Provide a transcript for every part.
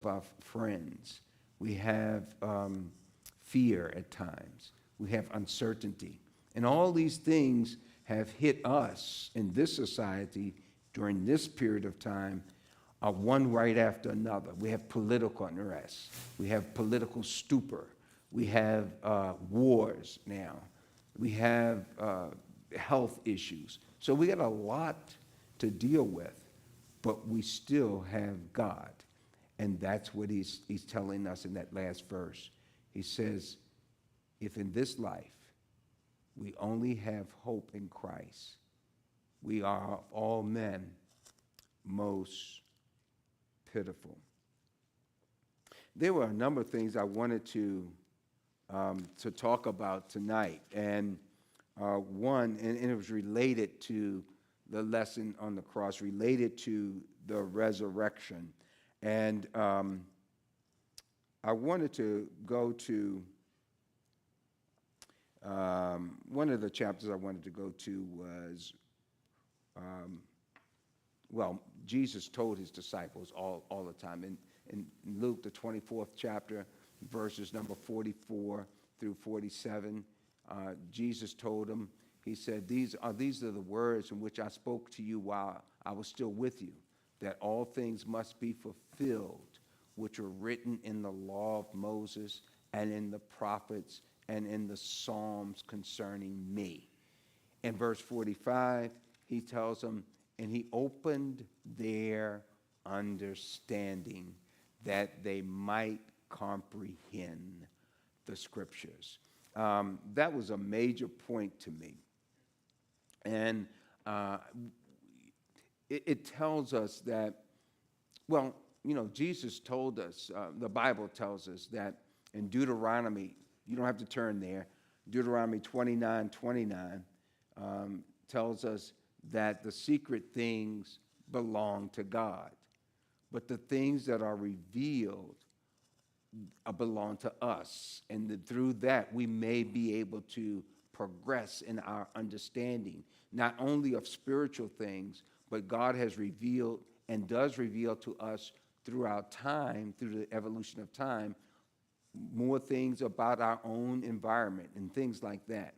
our friends. We have fear at times. We have uncertainty. And all these things have hit us in this society during this period of time, one right after another. We have political unrest. We have political stupor. We have wars now. We have health issues. So we got a lot to deal with, but we still have God. And that's what he's telling us in that last verse. He says, if in this life we only have hope in Christ, we are of all men most pitiful. There were a number of things I wanted to talk about tonight, and one, and it was related to the lesson on the cross, related to the resurrection. And I wanted to go to one of the chapters I wanted to go to was, Jesus told his disciples all the time. In Luke, the 24th chapter, verses number 44 through 47, Jesus told them, he said, these are the words in which I spoke to you while I was still with you, that all things must be fulfilled, which are written in the law of Moses and in the prophets and in the Psalms concerning me. In verse 45, he tells them, and he opened their understanding that they might comprehend the scriptures. That was a major point to me. And it tells us that, Jesus told us, the Bible tells us that in Deuteronomy, you don't have to turn there, Deuteronomy 29:29 tells us that the secret things belong to God, but the things that are revealed belong to us. And through that, we may be able to progress in our understanding, not only of spiritual things, but God has revealed and does reveal to us throughout time, through the evolution of time, more things about our own environment and things like that.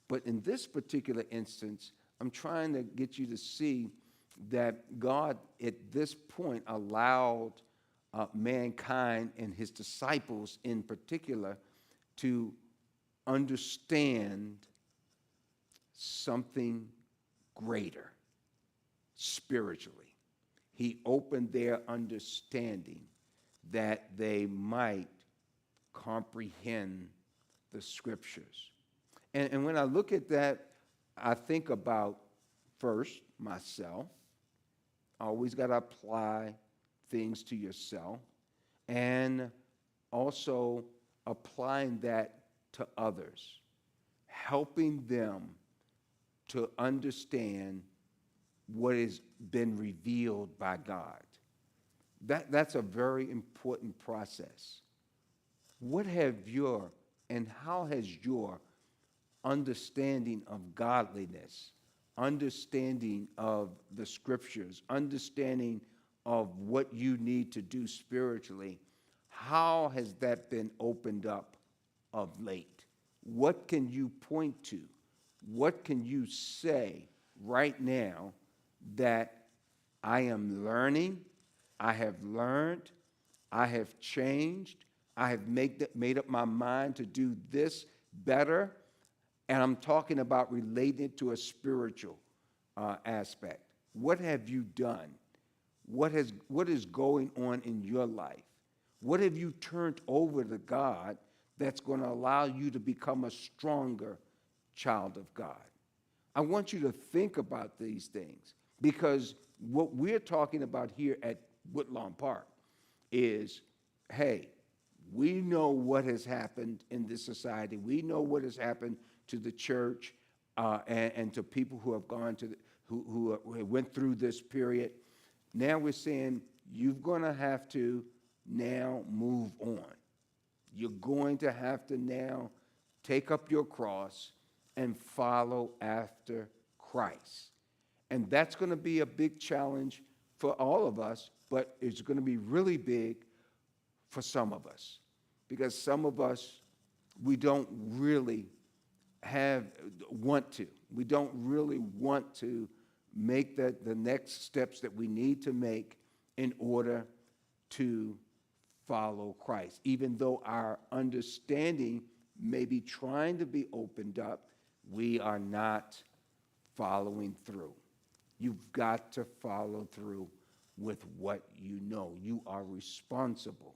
But in this particular instance, I'm trying to get you to see that God, at this point, allowed mankind and his disciples in particular to understand something greater spiritually. He opened their understanding that they might comprehend the scriptures. And when I look at that, I think about, first, myself. Always got to apply things to yourself, and also applying that to others, helping them to understand what has been revealed by God. That's a very important process. What have your, and how has your understanding of godliness, understanding of the scriptures, understanding of what you need to do spiritually, how has that been opened up of late? What can you point to? What can you say right now that I am learning, I have learned, I have changed, I have made up my mind to do this better? And I'm talking about related to a spiritual aspect. What have you done? What is going on in your life? What have you turned over to God that's going to allow you to become a stronger child of God? I want you to think about these things, because what we're talking about here at Woodlawn Park is, hey, we know what has happened in this society. We know what has happened to the church and to people who have gone to who went through this period. Now we're saying you're going to have to now move on. You're going to have to now take up your cross and follow after Christ. And that's going to be a big challenge for all of us, but it's going to be really big for some of us, because some of us, we don't really want to. We don't really want to make the next steps that we need to make in order to follow Christ. Even though our understanding may be trying to be opened up, we are not following through. You've got to follow through with what you know. You are responsible